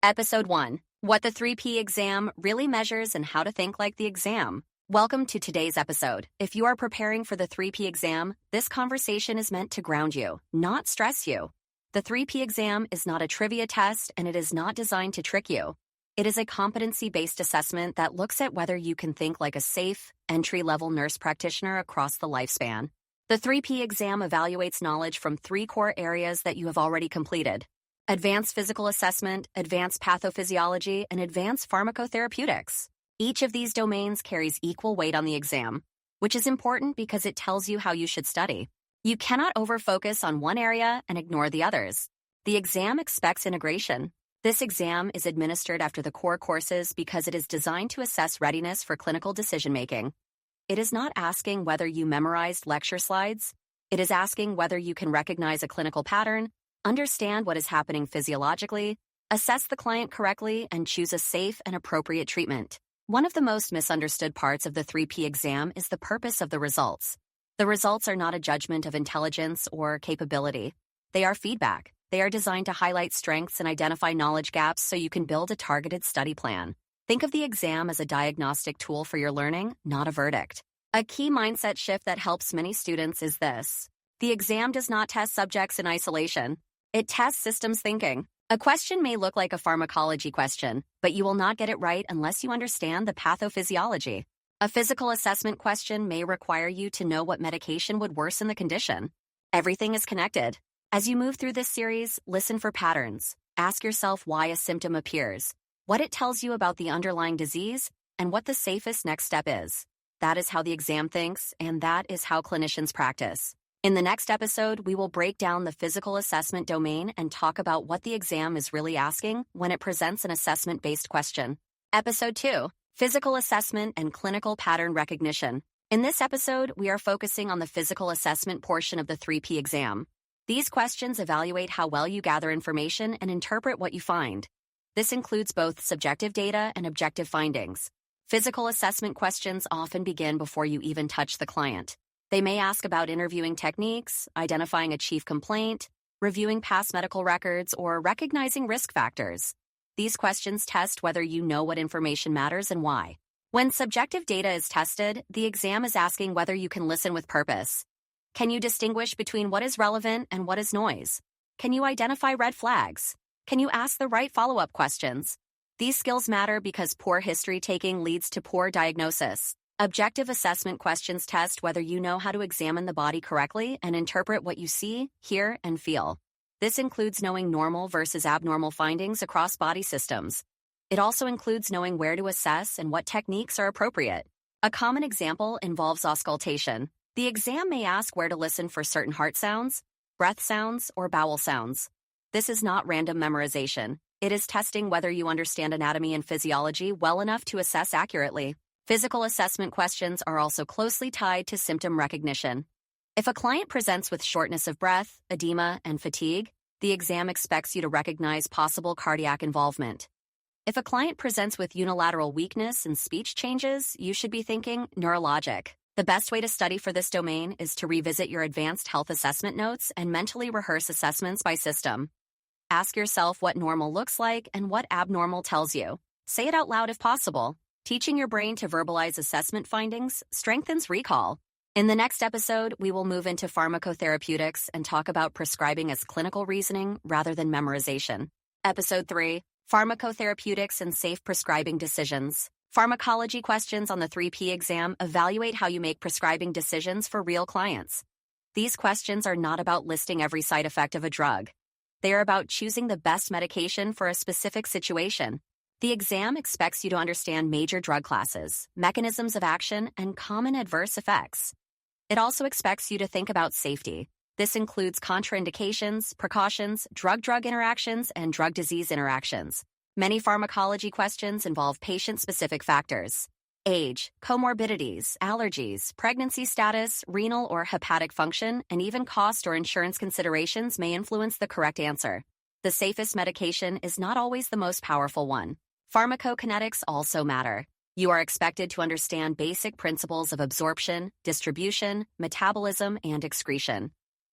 Episode 1: What the 3P exam really measures and how to think like the exam. Welcome to today's episode. If you are preparing for the 3P exam, this conversation is meant to ground you, not stress you. The 3P exam is not a trivia test, and it is not designed to trick you. It is a competency-based assessment that looks at whether you can think like a safe, entry-level nurse practitioner across the lifespan. The 3P exam evaluates knowledge from 3 core areas that you have already completed: advanced physical assessment, advanced pathophysiology, and advanced pharmacotherapeutics. Each of these domains carries equal weight on the exam, which is important because it tells you how you should study. You cannot overfocus on one area and ignore the others. The exam expects integration. This exam is administered after the core courses because it is designed to assess readiness for clinical decision-making. It is not asking whether you memorized lecture slides. It is asking whether you can recognize a clinical pattern, understand what is happening physiologically, assess the client correctly, and choose a safe and appropriate treatment. One of the most misunderstood parts of the 3P exam is the purpose of the results. The results are not a judgment of intelligence or capability. They are feedback. They are designed to highlight strengths and identify knowledge gaps so you can build a targeted study plan. Think of the exam as a diagnostic tool for your learning, not a verdict. A key mindset shift that helps many students is this: the exam does not test subjects in isolation. It tests systems thinking. A question may look like a pharmacology question, but you will not get it right unless you understand the pathophysiology. A physical assessment question may require you to know what medication would worsen the condition. Everything is connected. As you move through this series, listen for patterns. Ask yourself why a symptom appears, what it tells you about the underlying disease, and what the safest next step is. That is how the exam thinks, and that is how clinicians practice. In the next episode, we will break down the physical assessment domain and talk about what the exam is really asking when it presents an assessment-based question. Episode 2: Physical Assessment and Clinical Pattern Recognition. In this episode, we are focusing on the physical assessment portion of the 3P exam. These questions evaluate how well you gather information and interpret what you find. This includes both subjective data and objective findings. Physical assessment questions often begin before you even touch the client. They may ask about interviewing techniques, identifying a chief complaint, reviewing past medical records, or recognizing risk factors. These questions test whether you know what information matters and why. When subjective data is tested, the exam is asking whether you can listen with purpose. Can you distinguish between what is relevant and what is noise? Can you identify red flags? Can you ask the right follow-up questions? These skills matter because poor history-taking leads to poor diagnosis. Objective assessment questions test whether you know how to examine the body correctly and interpret what you see, hear, and feel. This includes knowing normal versus abnormal findings across body systems. It also includes knowing where to assess and what techniques are appropriate. A common example involves auscultation. The exam may ask where to listen for certain heart sounds, breath sounds, or bowel sounds. This is not random memorization. It is testing whether you understand anatomy and physiology well enough to assess accurately. Physical assessment questions are also closely tied to symptom recognition. If a client presents with shortness of breath, edema, and fatigue, the exam expects you to recognize possible cardiac involvement. If a client presents with unilateral weakness and speech changes, you should be thinking neurologic. The best way to study for this domain is to revisit your advanced health assessment notes and mentally rehearse assessments by system. Ask yourself what normal looks like and what abnormal tells you. Say it out loud if possible. Teaching your brain to verbalize assessment findings strengthens recall. In the next episode, we will move into pharmacotherapeutics and talk about prescribing as clinical reasoning rather than memorization. Episode 3: Pharmacotherapeutics and Safe Prescribing Decisions. Pharmacology questions on the 3P exam evaluate how you make prescribing decisions for real clients. These questions are not about listing every side effect of a drug. They are about choosing the best medication for a specific situation. The exam expects you to understand major drug classes, mechanisms of action, and common adverse effects. It also expects you to think about safety. This includes contraindications, precautions, drug-drug interactions, and drug-disease interactions. Many pharmacology questions involve patient-specific factors. Age, comorbidities, allergies, pregnancy status, renal or hepatic function, and even cost or insurance considerations may influence the correct answer. The safest medication is not always the most powerful one. Pharmacokinetics also matter. You are expected to understand basic principles of absorption, distribution, metabolism, and excretion.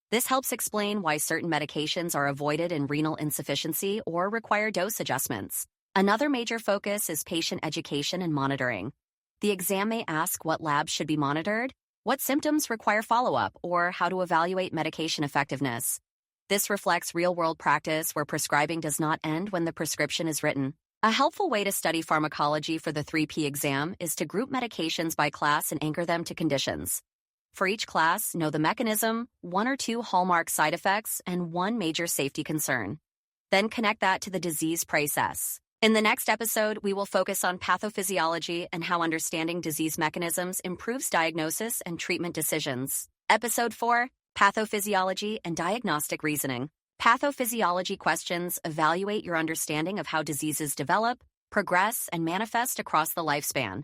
This helps explain why certain medications are avoided in renal insufficiency or require dose adjustments. Another major focus is patient education and monitoring. The exam may ask what labs should be monitored, what symptoms require follow-up, or how to evaluate medication effectiveness. This reflects real-world practice where prescribing does not end when the prescription is written. A helpful way to study pharmacology for the 3P exam is to group medications by class and anchor them to conditions. For each class, know the mechanism, 1 or 2 hallmark side effects, and 1 major safety concern. Then connect that to the disease process. In the next episode, we will focus on pathophysiology and how understanding disease mechanisms improves diagnosis and treatment decisions. Episode 4, Pathophysiology and Diagnostic Reasoning. Pathophysiology questions evaluate your understanding of how diseases develop, progress, and manifest across the lifespan.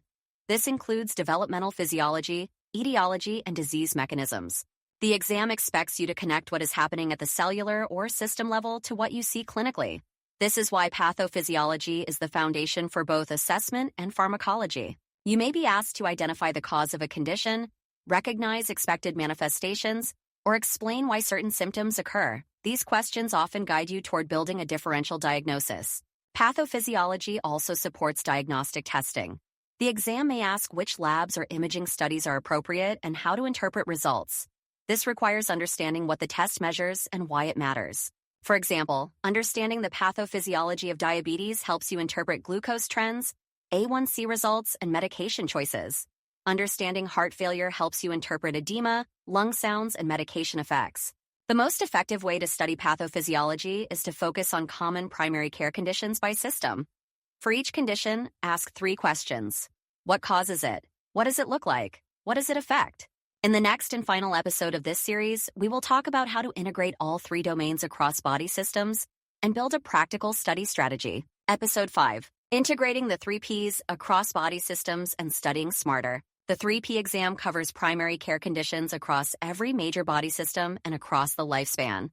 This includes developmental physiology, etiology, and disease mechanisms. The exam expects you to connect what is happening at the cellular or system level to what you see clinically. This is why pathophysiology is the foundation for both assessment and pharmacology. You may be asked to identify the cause of a condition, recognize expected manifestations, or explain why certain symptoms occur. These questions often guide you toward building a differential diagnosis. Pathophysiology also supports diagnostic testing. The exam may ask which labs or imaging studies are appropriate and how to interpret results. This requires understanding what the test measures and why it matters. For example, understanding the pathophysiology of diabetes helps you interpret glucose trends, A1C results, and medication choices. Understanding heart failure helps you interpret edema, lung sounds, and medication effects. The most effective way to study pathophysiology is to focus on common primary care conditions by system. For each condition, ask 3 questions. What causes it? What does it look like? What does it affect? In the next and final episode of this series, we will talk about how to integrate all 3 domains across body systems and build a practical study strategy. Episode 5, Integrating the 3 Ps across body systems and studying smarter. The 3P exam covers primary care conditions across every major body system and across the lifespan.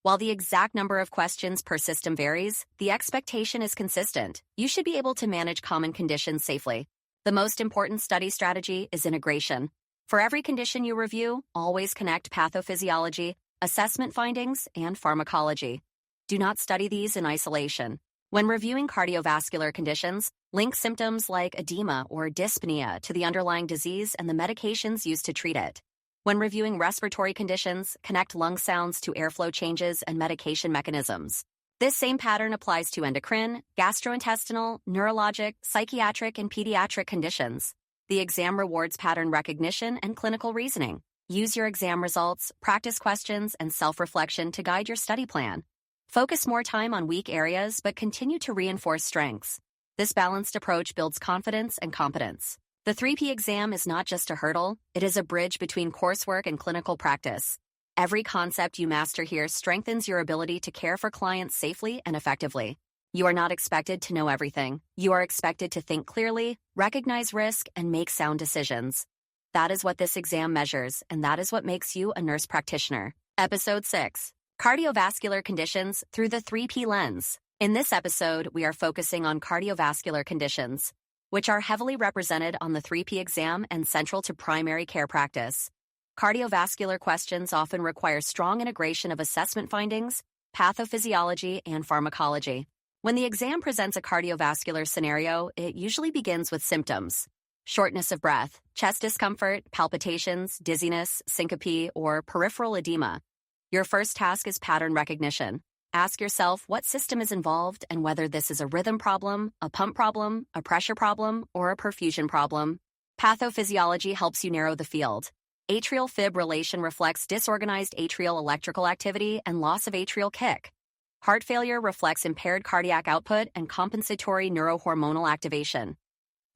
While the exact number of questions per system varies, the expectation is consistent. You should be able to manage common conditions safely. The most important study strategy is integration. For every condition you review, always connect pathophysiology, assessment findings, and pharmacology. Do not study these in isolation. When reviewing cardiovascular conditions, link symptoms like edema or dyspnea to the underlying disease and the medications used to treat it. When reviewing respiratory conditions, connect lung sounds to airflow changes and medication mechanisms. This same pattern applies to endocrine, gastrointestinal, neurologic, psychiatric, and pediatric conditions. The exam rewards pattern recognition and clinical reasoning. Use your exam results, practice questions, and self-reflection to guide your study plan. Focus more time on weak areas, but continue to reinforce strengths. This balanced approach builds confidence and competence. The 3P exam is not just a hurdle, it is a bridge between coursework and clinical practice. Every concept you master here strengthens your ability to care for clients safely and effectively. You are not expected to know everything. You are expected to think clearly, recognize risk, and make sound decisions. That is what this exam measures, and that is what makes you a nurse practitioner. Episode 6, Cardiovascular Conditions Through the 3P Lens. In this episode, we are focusing on cardiovascular conditions, which are heavily represented on the 3P exam and central to primary care practice. Cardiovascular questions often require strong integration of assessment findings, pathophysiology, and pharmacology. When the exam presents a cardiovascular scenario, it usually begins with symptoms: shortness of breath, chest discomfort, palpitations, dizziness, syncope, or peripheral edema. Your first task is pattern recognition. Ask yourself what system is involved and whether this is a rhythm problem, a pump problem, a pressure problem, or a perfusion problem. Pathophysiology helps you narrow the field. Atrial fibrillation reflects disorganized atrial electrical activity and loss of atrial kick. Heart failure reflects impaired cardiac output and compensatory neurohormonal activation.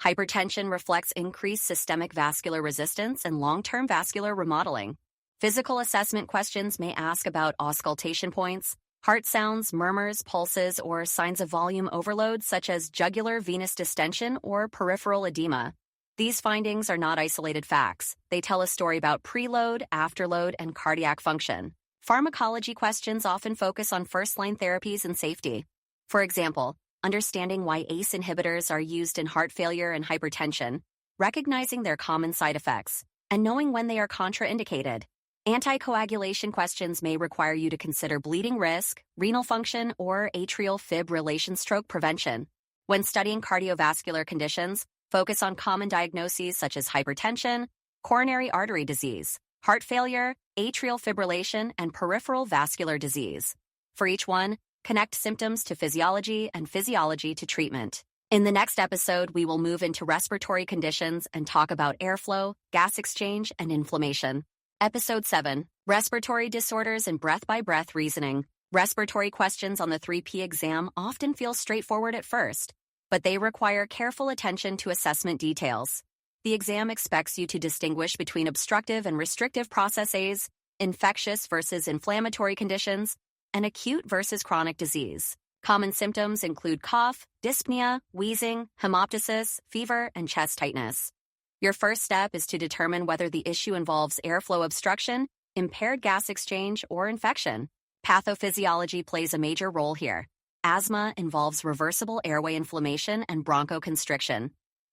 Hypertension reflects increased systemic vascular resistance and long-term vascular remodeling. Physical assessment questions may ask about auscultation points, heart sounds, murmurs, pulses, or signs of volume overload such as jugular venous distension or peripheral edema. These findings are not isolated facts. They tell a story about preload, afterload, and cardiac function. Pharmacology questions often focus on first-line therapies and safety. For example, understanding why ACE inhibitors are used in heart failure and hypertension, recognizing their common side effects, and knowing when they are contraindicated. Anticoagulation questions may require you to consider bleeding risk, renal function, or atrial fibrillation stroke prevention. When studying cardiovascular conditions, focus on common diagnoses such as hypertension, coronary artery disease, heart failure, atrial fibrillation, and peripheral vascular disease. For each one, connect symptoms to physiology and physiology to treatment. In the next episode, we will move into respiratory conditions and talk about airflow, gas exchange, and inflammation. Episode 7, Respiratory Disorders and Breath-by-Breath Reasoning. Respiratory questions on the 3P exam often feel straightforward at first, but they require careful attention to assessment details. The exam expects you to distinguish between obstructive and restrictive processes, infectious versus inflammatory conditions, and acute versus chronic disease. Common symptoms include cough, dyspnea, wheezing, hemoptysis, fever, and chest tightness. Your first step is to determine whether the issue involves airflow obstruction, impaired gas exchange, or infection. Pathophysiology plays a major role here. Asthma involves reversible airway inflammation and bronchoconstriction.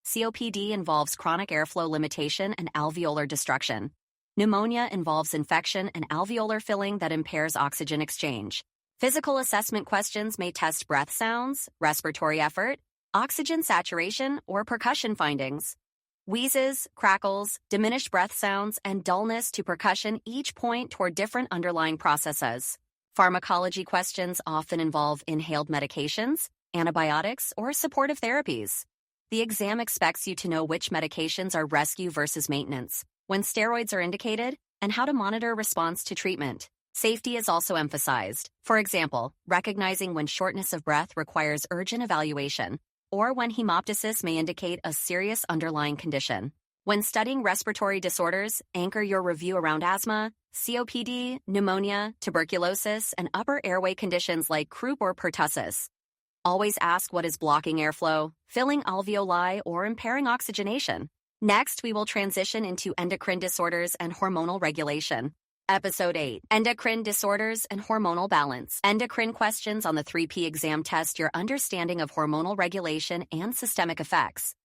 COPD involves chronic airflow limitation and alveolar destruction. Pneumonia involves infection and alveolar filling that impairs oxygen exchange. Physical assessment questions may test breath sounds, respiratory effort, oxygen saturation, or percussion findings. Wheezes, crackles, diminished breath sounds, and dullness to percussion each point toward different underlying processes. Pharmacology questions often involve inhaled medications, antibiotics, or supportive therapies. The exam expects you to know which medications are rescue versus maintenance, when steroids are indicated, and how to monitor response to treatment. Safety is also emphasized. For example, recognizing when shortness of breath requires urgent evaluation, or when hemoptysis may indicate a serious underlying condition. When studying respiratory disorders, anchor your review around asthma, COPD, pneumonia, tuberculosis, and upper airway conditions like croup or pertussis. Always ask what is blocking airflow, filling alveoli, or impairing oxygenation. Next, we will transition into endocrine disorders and hormonal regulation. Episode 8, Endocrine Disorders and Hormonal Balance. Endocrine questions on the 3P exam test your understanding of hormonal regulation and systemic effects.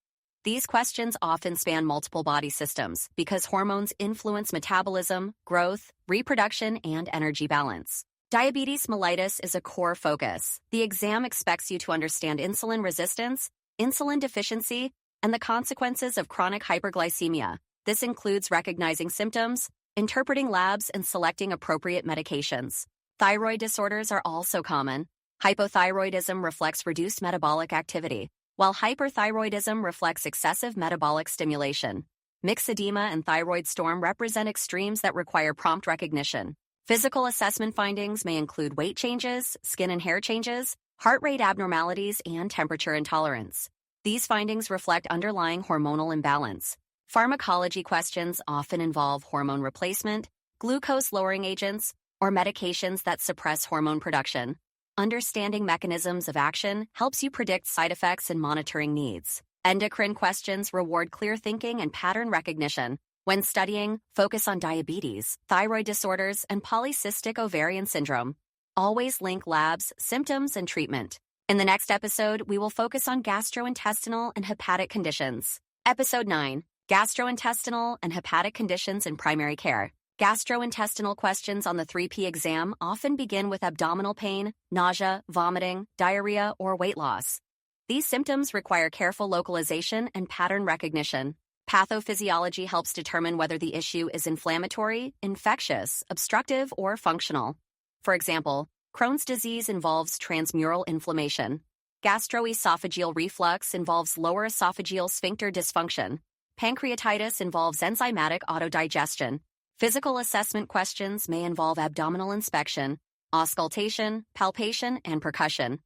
These questions often span multiple body systems because hormones influence metabolism, growth, reproduction, and energy balance. Diabetes mellitus is a core focus. The exam expects you to understand insulin resistance, insulin deficiency, and the consequences of chronic hyperglycemia. This includes recognizing symptoms, interpreting labs, and selecting appropriate medications. Thyroid disorders are also common. Hypothyroidism reflects reduced metabolic activity, while hyperthyroidism reflects excessive metabolic stimulation. Myxedema and thyroid storm represent extremes that require prompt recognition. Physical assessment findings may include weight changes, skin and hair changes, heart rate abnormalities, and temperature intolerance. These findings reflect underlying hormonal imbalance. Pharmacology questions often involve hormone replacement, glucose-lowering agents, or medications that suppress hormone production. Understanding mechanisms of action helps you predict side effects and monitoring needs. Endocrine questions reward clear thinking and pattern recognition. When studying, focus on diabetes, thyroid disorders, and polycystic ovarian syndrome. Always link labs, symptoms, and treatment. In the next episode, we will focus on gastrointestinal and hepatic conditions. Episode 9. Gastrointestinal and hepatic conditions in primary care. Gastrointestinal questions on the 3P exam often begin with abdominal pain, nausea, vomiting, diarrhea, or weight loss. These symptoms require careful localization and pattern recognition. Pathophysiology helps determine whether the issue is inflammatory, infectious, obstructive, or functional. For example, Crohn's disease involves transmural inflammation. Gastroesophageal reflux involves lower esophageal sphincter dysfunction. Pancreatitis involves enzymatic autodigestion. Physical assessment questions may involve abdominal inspection, auscultation, palpation, and percussion.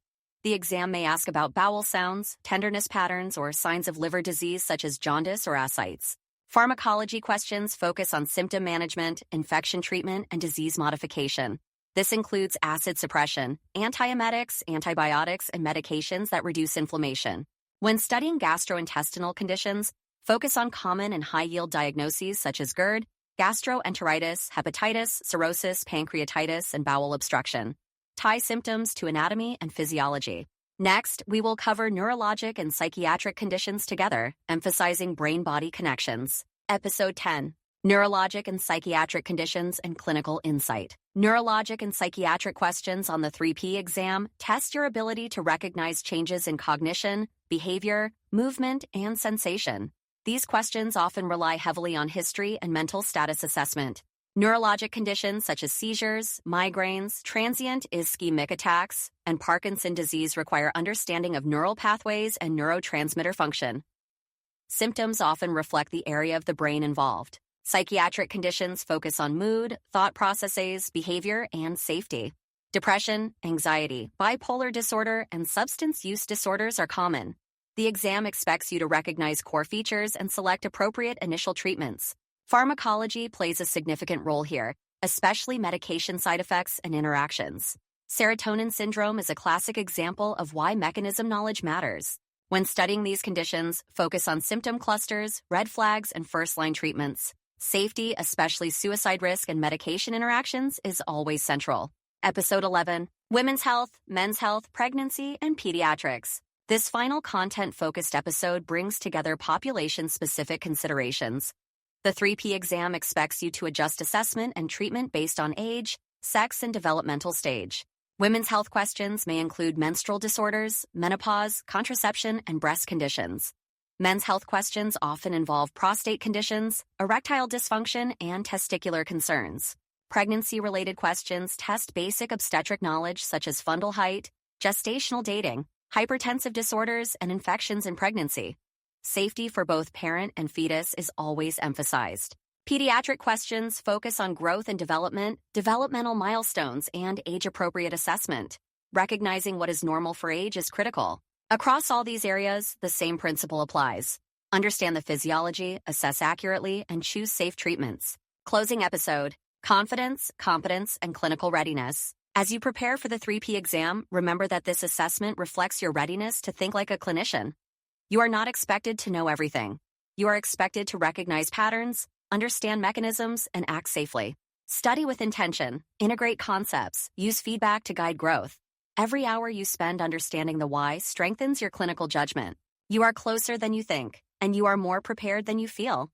The exam may ask about bowel sounds, tenderness patterns, or signs of liver disease such as jaundice or ascites. Pharmacology questions focus on symptom management, infection treatment, and disease modification. This includes acid suppression, antiemetics, antibiotics, and medications that reduce inflammation. When studying gastrointestinal conditions, focus on common and high-yield diagnoses such as GERD, gastroenteritis, hepatitis, cirrhosis, pancreatitis, and bowel obstruction. Tie symptoms to anatomy and physiology. Next, we will cover neurologic and psychiatric conditions together, emphasizing brain-body connections. Episode 10. Neurologic and psychiatric conditions and clinical insight. Neurologic and psychiatric questions on the 3P exam test your ability to recognize changes in cognition, behavior, movement, and sensation. These questions often rely heavily on history and mental status assessment. Neurologic conditions such as seizures, migraines, transient ischemic attacks, and Parkinson's disease require understanding of neural pathways and neurotransmitter function. Symptoms often reflect the area of the brain involved. Psychiatric conditions focus on mood, thought processes, behavior, and safety. Depression, anxiety, bipolar disorder, and substance use disorders are common. The exam expects you to recognize core features and select appropriate initial treatments. Pharmacology plays a significant role here, especially medication side effects and interactions. Serotonin syndrome is a classic example of why mechanism knowledge matters. When studying these conditions, focus on symptom clusters, red flags, and first-line treatments. Safety, especially suicide risk and medication interactions, is always central. Episode 11, Women's Health, Men's Health, Pregnancy, and Pediatrics. This final content-focused episode brings together population-specific considerations. The 3P exam expects you to adjust assessment and treatment based on age, sex, and developmental stage. Women's health questions may include menstrual disorders, menopause, contraception, and breast conditions. Men's health questions often involve prostate conditions, erectile dysfunction, and testicular concerns. Pregnancy-related questions test basic obstetric knowledge such as fundal height, gestational dating, hypertensive disorders, and infections in pregnancy. Safety for both parent and fetus is always emphasized. Pediatric questions focus on growth and development, developmental milestones, and age-appropriate assessment. Recognizing what is normal for age is critical. Across all these areas, the same principle applies. Understand the physiology, assess accurately, and choose safe treatments. Closing episode, confidence, competence, and clinical readiness. As you prepare for the 3P exam, remember that this assessment reflects your readiness to think like a clinician. You are not expected to know everything. You are expected to recognize patterns, understand mechanisms, and act safely. Study with intention, integrate concepts, use feedback to guide growth. Every hour you spend understanding the why strengthens your clinical judgment. You are closer than you think, and you are more prepared than you feel.